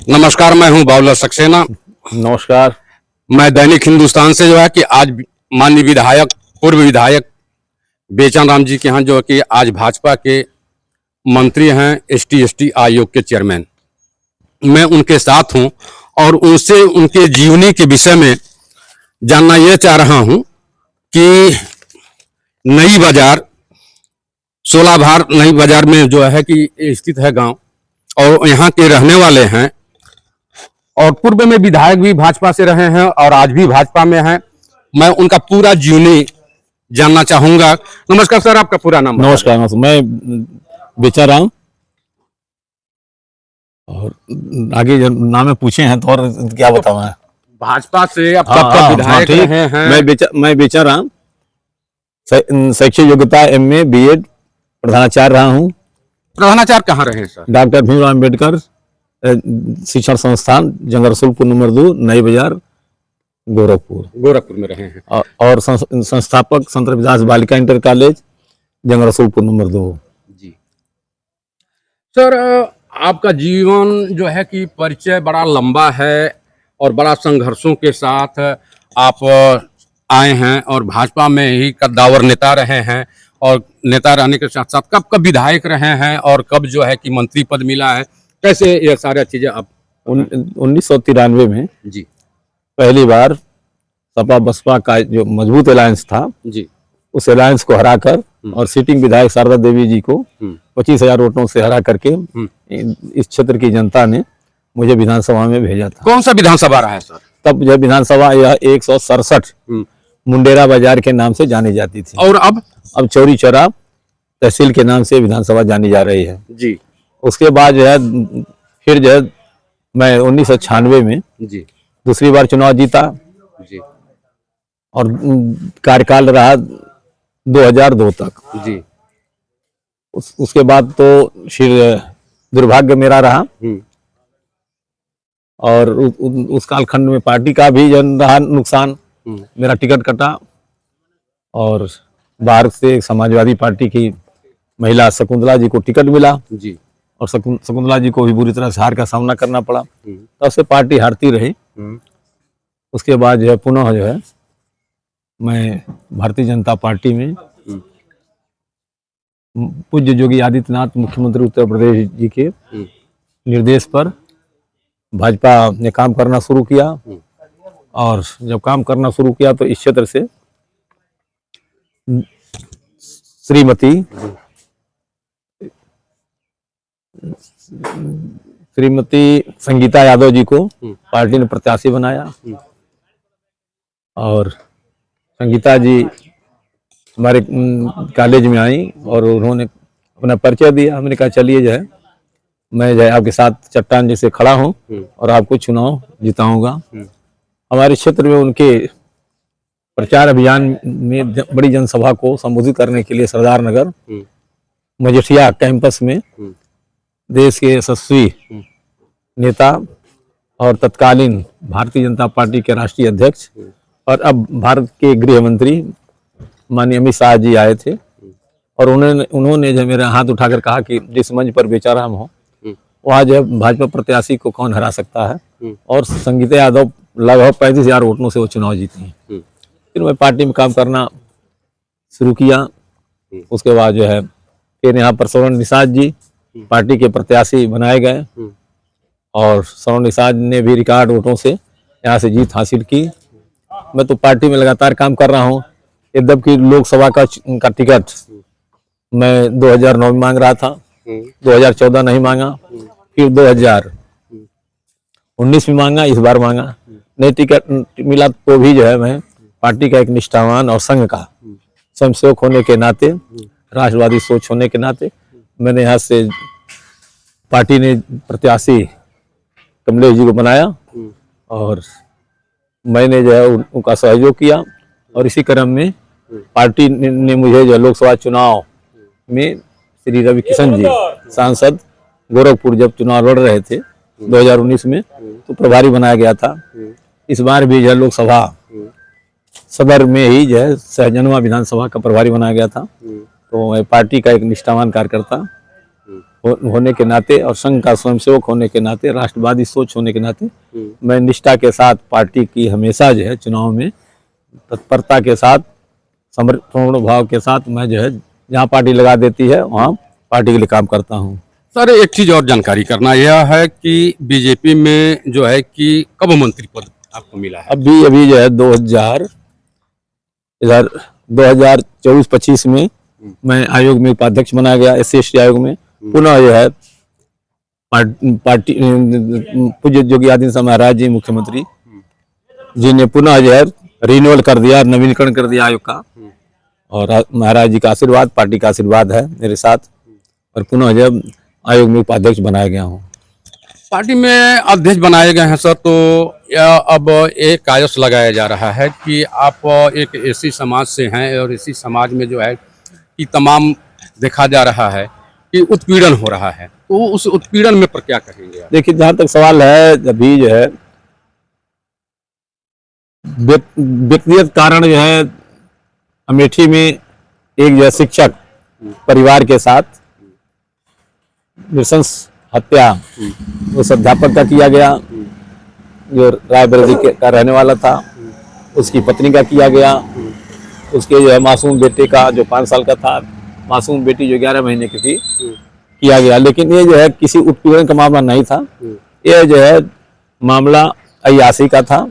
नमस्कार, मैं हूं बावला सक्सेना। नमस्कार। मैं दैनिक हिंदुस्तान से जो है कि आज माननीय विधायक, पूर्व विधायक बेचन राम जी के यहाँ जो है कि आज भाजपा के मंत्री हैं, एसटी आयोग के चेयरमैन। मैं उनके साथ हूं और उनसे उनके जीवनी के विषय में जानना यह चाह रहा हूं कि नई बाजार, 16 भार नई बाजार में जो है कि स्थित है गांव, और यहाँ के रहने वाले हैं और पूर्व में विधायक भी भाजपा से रहे हैं और आज भी भाजपा में हैं। मैं उनका पूरा जीवनी जानना चाहूंगा। नमस्कार सर, आपका पूरा नाम? नमस्कार, मैं बेचाराम। और आगे जो नाम पूछे हैं तो और क्या बताऊं मैं? भाजपा से अब कब तक विधायक रहे हैं? मैं बेचाराम, शैक्षिक योग्यता MA BEd, प्रधानाचार्य रहा हूँ। प्रधानाचार्य कहाँ रहे हैं सर? डॉक्टर भीमराव अम्बेडकर शिक्षण संस्थान, जंगरसुलपुर नंबर 2, नई बाजार, गोरखपुर में रहे हैं। और संस्थापक संत रविदास बालिका इंटर कॉलेज, जंगरसुलपुर नंबर 2। जी सर, आपका जीवन जो है कि परिचय बड़ा लंबा है और बड़ा संघर्षों के साथ आप आए हैं और भाजपा में ही कद्दावर नेता रहे हैं। और नेता रहने के साथ साथ कब कब विधायक रहे हैं और कब जो है कि मंत्री पद मिला है, कैसे ये सारी चीजें आप? 1993 में जी पहली बार सपा बसपा का जो मजबूत अलायंस था जी, उस अलायंस को हराकर और सिटिंग विधायक शारदा देवी जी को 25,000 वोटों से हरा करके इस क्षेत्र की जनता ने मुझे विधानसभा में भेजा था। कौन सा विधानसभा रहा है सर? तब यह विधानसभा यह 167 मुंडेरा बाजार के नाम से जानी जाती थी और अब चौरी चौरा तहसील के नाम से विधानसभा जानी जा रही है जी। उसके बाद जो है फिर जो है मैं 1996 में जी दूसरी बार चुनाव जीता जी, और कार्यकाल रहा 2002 तक जी। उसके बाद तो फिर दुर्भाग्य मेरा रहा और उस कालखंड में पार्टी का भी जन रहा नुकसान। मेरा टिकट कटा और बाहर से समाजवादी पार्टी की महिला शकुंतला जी को टिकट मिला जी, और शकुंतला जी को भी बुरी तरह से हार का सामना करना पड़ा। तब से पार्टी हारती रही। उसके बाद जो है पुनः जो है मैं भारतीय जनता पार्टी में पूज्य योगी आदित्यनाथ मुख्यमंत्री उत्तर प्रदेश जी के निर्देश पर भाजपा ने काम करना शुरू किया। और जब काम करना शुरू किया तो इस क्षेत्र से श्रीमती संगीता यादव जी को पार्टी ने प्रत्याशी बनाया। और संगीता जी हमारे कॉलेज में आई और उन्होंने अपना परिचय दिया। हमने कहा चलिए जो है मैं जो है आपके साथ चट्टान जैसे खड़ा हूँ और आपको चुनाव जिताऊंगा। हमारे क्षेत्र में उनके प्रचार अभियान में बड़ी जनसभा को संबोधित करने के लिए सरदार नगर मजेठिया कैंपस में देश के यशस्वी नेता और तत्कालीन भारतीय जनता पार्टी के राष्ट्रीय अध्यक्ष और अब भारत के गृह मंत्री माननीय अमित शाह जी आए थे। और उन्होंने जब मेरा हाथ उठाकर कहा कि जिस मंच पर बेचाराम हो वहाँ जो भाजपा प्रत्याशी को कौन हरा सकता है। और संगीता यादव लगभग 35,000 वोटों से वो चुनाव जीती हैं। फिर मैं पार्टी में काम करना शुरू किया। उसके बाद जो है फिर यहाँ पर स्वर्ण निषाद जी पार्टी के प्रत्याशी बनाए गए और स्वर्ण निषाद ने भी रिकॉर्ड वोटों से यहाँ से जीत हासिल की। मैं तो पार्टी में लगातार काम कर रहा हूँ। यद्यपि लोकसभा का टिकट मैं 2009 में मांग रहा था, 2014 नहीं मांगा, फिर 2019 में मांगा, इस बार मांगा। नहीं टिकट मिला तो भी जो है मैं पार्टी का एक निष्ठावान और संघ का स्वयंसेवक होने के नाते, राष्ट्रवादी सोच होने के नाते मैंने यहाँ से पार्टी ने प्रत्याशी कमलेश जी को बनाया और मैंने जो है उनका सहयोग किया। और इसी क्रम में पार्टी ने मुझे जो लोकसभा चुनाव में श्री रवि किशन जी सांसद गोरखपुर जब चुनाव लड़ रहे थे 2019 में तो प्रभारी बनाया गया था। इस बार भी जो लोकसभा सदर में ही जो है सहजनवा विधानसभा का प्रभारी बनाया गया था। तो मैं पार्टी का एक निष्ठावान कार्यकर्ता होने के नाते और संघ का स्वयंसेवक होने के नाते, राष्ट्रवादी सोच होने के नाते मैं निष्ठा के साथ पार्टी की हमेशा जो है चुनाव में तत्परता के साथ, समर्पण भाव के साथ मैं जो है जहाँ पार्टी लगा देती है वहाँ पार्टी के लिए काम करता हूँ। सर एक चीज और जानकारी करना यह है कि बीजेपी में जो है कि कब मंत्री पद आपको मिला है? अभी जो है 2024-25 में मैं आयोग में उपाध्यक्ष बनाया गया, SC/ST आयोग में। पुनः जो है पार्टी पूज्य योगी आदित्यनाथ महाराज जी मुख्यमंत्री जी ने पुनः जो है रिन्यूअल कर दिया, नवीनीकरण कर दिया आयोग का, और महाराज जी का आशीर्वाद, पार्टी का आशीर्वाद है मेरे साथ, और पुनः जो है आयोग में उपाध्यक्ष बनाया गया हूँ। पार्टी में अध्यक्ष बनाए गए हैं सर, तो अब एक कायस लगाया जा रहा है कि आप एक ऐसी समाज से हैं और इसी समाज में जो है कि तमाम देखा जा रहा है कि उत्पीड़न हो रहा है, तो उस उत्पीड़न में पर क्या कहेंगे आप? देखिए, जहाँ तक सवाल है, अभी जो है व्यक्तिगत कारण जो है अमेठी में एक जो है शिक्षक परिवार के साथ नृशंस हत्या उस अध्यापक का किया गया जो रायबरेली का रहने वाला था, उसकी पत्नी का किया गया, उसके जो है मासूम बेटे का जो 5 साल का था, मासूम बेटी जो 11 महीने की थी, किया गया। लेकिन ये जो है किसी उत्पीड़न का मामला नहीं था, ये जो है मामला अय्याशी का था,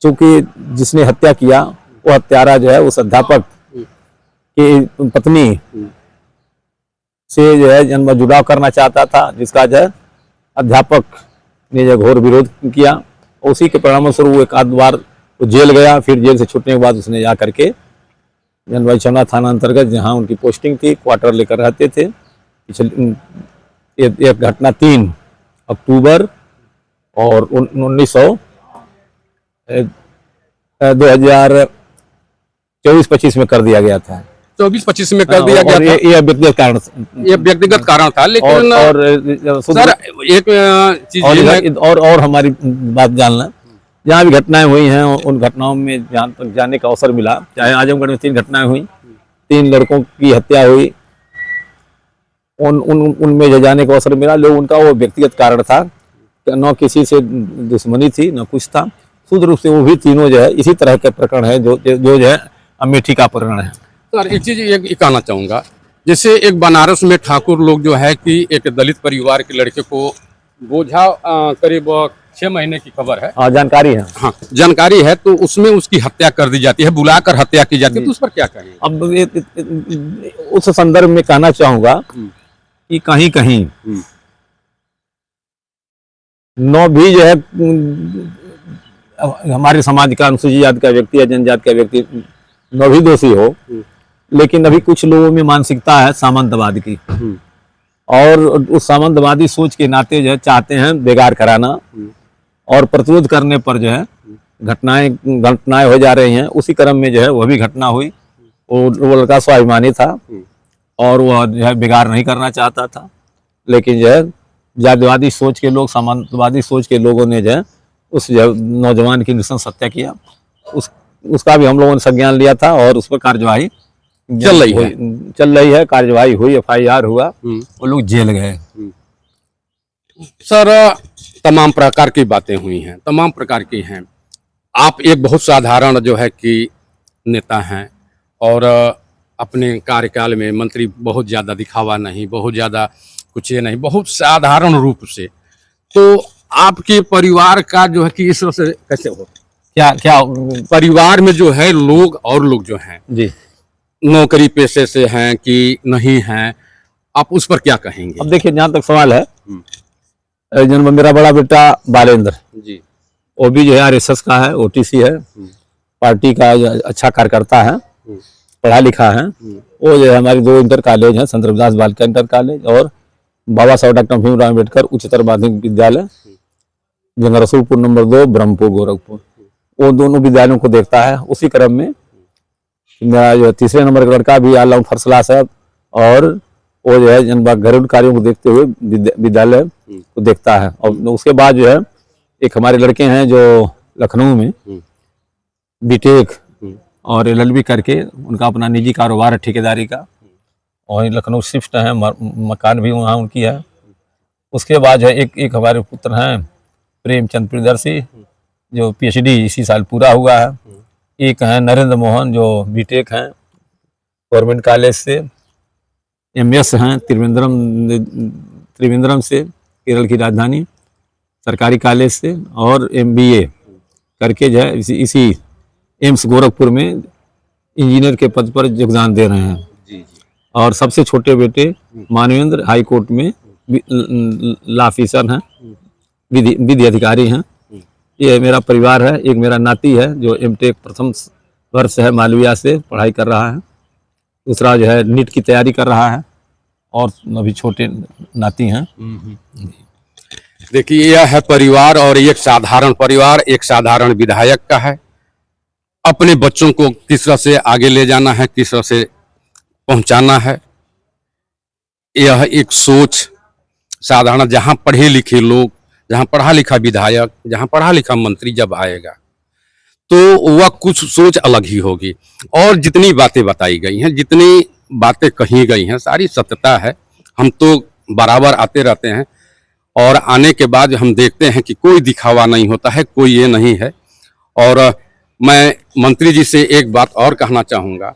क्योंकि जिसने हत्या किया वो हत्यारा जो है उस अध्यापक की पत्नी से जो है जन्म जुड़ाव करना चाहता था, जिसका जो है अध्यापक ने जो घोर विरोध किया। उसी के परिणामस्वरूप एक आध बार वो जेल गया, फिर जेल से छूटने के बाद उसने जा करके जनवाई छमना थाना अंतर्गत जहाँ उनकी पोस्टिंग थी, क्वार्टर लेकर रहते थे। एक घटना 3 अक्टूबर और 2024-25 में कर दिया गया था। 24-25 में कर दिया गया था। ये व्यक्तिगत कारण, ये व्यक्तिगत कारण था, लेकिन सर एक चीज और हमारी बात जानना, जहाँ भी घटनाएं हुई हैं उन घटनाओं में जहाँ तक जाने का अवसर मिला, चाहे आजमगढ़ में 3 घटनाएं हुई, 3 लड़कों की हत्या हुई, उनमें जो जाने का अवसर मिला, लोग उनका वो व्यक्तिगत कारण था, न किसी से दुश्मनी थी न कुछ था, शुद्ध रूप से वो भी तीनों जो है इसी तरह के प्रकरण है जो है अमेठी का प्रकरण है। सर एक चीज ये कहना चाहूँगा, जैसे एक बनारस में ठाकुर लोग जो है कि एक दलित परिवार के लड़के को बोझा करीब 6 महीने की खबर है, हाँ जानकारी है, हाँ जानकारी है, तो उसमें उसकी हत्या कर दी जाती है, बुलाकर हत्या की जाती है, तो उस पर क्या कहेंगे? अब उस संदर्भ में कहना चाहूँगा कि कहीं कहीं नौ भी जो है हमारे समाज का अनुसूचित जाति का व्यक्ति या जनजाति का व्यक्ति न भी दोषी हो, लेकिन अभी कुछ लोगों में मानसिकता है सामंतवाद की, और उस सामंतवादी सोच के नाते जो है चाहते हैं बेगार कराना, और प्रतिरोध करने पर जो है घटनाएं हो जा रही हैं। उसी क्रम में जो है वह भी घटना हुई। वो लड़का स्वाभिमानी था और वह जो है बेगार नहीं करना चाहता था, लेकिन जो है जातिवादी सोच के लोग, सामंतवादी सोच के लोगों ने जो है उस नौजवान की नृशंस हत्या किया। उसका भी हम लोगों ने संज्ञान लिया था और उस पर कार्यवाही चल रही है, कार्यवाही हुई, FIR हुआ, वो लोग जेल गए। सर तमाम प्रकार की बातें हुई हैं, तमाम प्रकार की हैं। आप एक बहुत साधारण जो है कि नेता हैं और अपने कार्यकाल में मंत्री बहुत ज़्यादा दिखावा नहीं, बहुत ज़्यादा कुछ ये नहीं, बहुत साधारण रूप से। तो आपके परिवार का जो है कि इस तरह से कैसे हो, क्या परिवार में जो है लोग जो हैं जी नौकरी पेशे से हैं कि नहीं हैं, आप उस पर क्या कहेंगे? अब देखिए, जहाँ तक सवाल है, जन्म मेरा बड़ा बेटा बालेंद्र जी, वो भी जो है RSS का है, OTC है, पार्टी का अच्छा कार्यकर्ता है, पढ़ा लिखा है। वो जो है हमारी 2 इंटर कॉलेज हैं, संत रविदास बालिका इंटर कॉलेज और बाबा साहब डॉक्टर भीमराव अम्बेडकर उच्चतर माध्यमिक विद्यालय जंगा रसूलपुर नंबर 2 ब्रह्मपुर गोरखपुर, वो दोनों विद्यालयों को देखता है। उसी क्रम में मेरा जो 3रे नंबर का लड़का भी आल फर्स्ट क्लास है, और वो जो है घरेलू कार्यों को देखते हुए विद्यालय को देखता है। और उसके बाद जो है एक हमारे लड़के हैं जो लखनऊ में BTech और LLB करके उनका अपना निजी कारोबार है ठेकेदारी का, वहीं लखनऊ शिफ्ट हैं, मकान भी वहाँ उनकी है। उसके बाद है एक हमारे पुत्र हैं प्रेमचंद प्रियदर्शी, जो PhD इसी साल पूरा हुआ है। एक हैं नरेंद्र मोहन, जो बीटेक हैं गवर्नमेंट कॉलेज से। MS हैं त्रिवेंद्रम से, केरल की राजधानी सरकारी कॉलेज से। और MBA करके जो है इसी एम्स गोरखपुर में इंजीनियर के पद पर योगदान दे रहे हैं। और सबसे छोटे बेटे मानवेंद्र हाई कोर्ट में लॉ ऑफिसर हैं, विधि अधिकारी हैं। ये मेरा परिवार है। एक मेरा नाती है जो MTech प्रथम वर्ष है, मालविया से पढ़ाई कर रहा है। दूसरा जो है नीट की तैयारी कर रहा है। और अभी छोटे नाती हैं। देखिए, यह है परिवार, और एक साधारण परिवार एक साधारण विधायक का है। अपने बच्चों को किस तरह से आगे ले जाना है, किस तरह से पहुंचाना है, यह एक सोच साधारण, जहां पढ़े लिखे लोग, जहां पढ़ा लिखा विधायक, जहां पढ़ा लिखा मंत्री जब आएगा तो वह कुछ सोच अलग ही होगी। और जितनी बातें बताई गई हैं, जितनी बातें कही गई हैं, सारी सत्यता है। हम तो बराबर आते रहते हैं और आने के बाद हम देखते हैं कि कोई दिखावा नहीं होता है, कोई ये नहीं है। और मैं मंत्री जी से एक बात और कहना चाहूँगा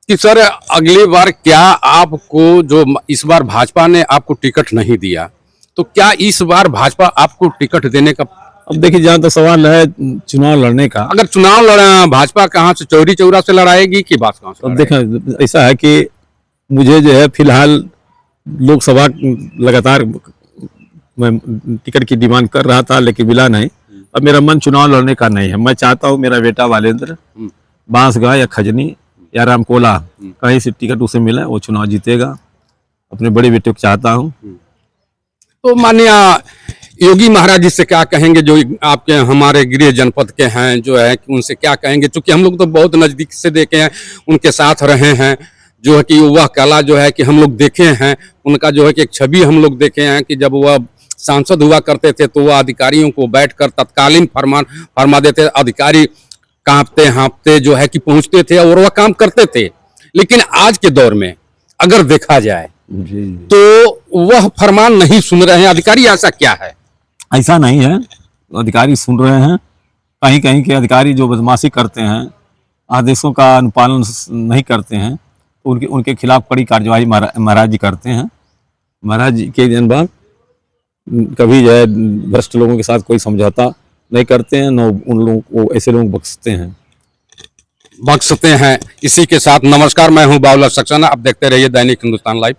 कि सर, अगली बार क्या आपको, जो इस बार भाजपा ने आपको टिकट नहीं दिया, तो क्या इस बार भाजपा आपको टिकट देने का? अब देखिए, जहाँ तक सवाल है चुनाव लड़ने का, अगर चुनाव लड़ा, भाजपा कहाँ से, चौरी चौरा से लड़ाएगी कि बात कहाँ से? अब देखें, ऐसा है कि मुझे जो है फिलहाल लोकसभा लगातार मैं टिकट की डिमांड कर रहा था, लेकिन मिला नहीं। अब मेरा मन चुनाव लड़ने का नहीं है। मैं चाहता हूँ मेरा बेटा वालेंद्र बांसगांव या खजनी या रामकोला कहीं से टिकट उसे मिले, वो चुनाव जीतेगा। अपने बड़े बेटे को चाहता हूँ। तो माननीय योगी महाराज जी से क्या कहेंगे, जो आपके हमारे गृह जनपद के हैं, जो है कि उनसे क्या कहेंगे? क्योंकि हम लोग तो बहुत नज़दीक से देखे हैं, उनके साथ रहे हैं, जो है कि वह कला जो है कि हम लोग देखे हैं, उनका जो है कि एक छवि हम लोग देखे हैं कि जब वह सांसद हुआ करते थे तो वह अधिकारियों को बैठकर तत्कालीन फरमा देते। अधिकारी कांपते हाँपते जो है कि पहुंचते थे और वह काम करते थे। लेकिन आज के दौर में अगर देखा जाए तो वह फरमान नहीं सुन रहे हैं अधिकारी। ऐसा क्या है? ऐसा नहीं है, अधिकारी सुन रहे हैं। कहीं कहीं के अधिकारी जो बदमाशी करते हैं, आदेशों का अनुपालन नहीं करते हैं, तो उनके खिलाफ कड़ी कार्यवाही महाराज जी करते हैं। महाराज जी के जनबाग कभी जो है भ्रष्ट लोगों के साथ कोई समझौता नहीं करते हैं, न उन लोगों को ऐसे लोग बख्शते हैं। इसी के साथ नमस्कार, मैं हूं बाबूलाल सक्सेना। अब देखते रहिए दैनिक हिंदुस्तान लाइव।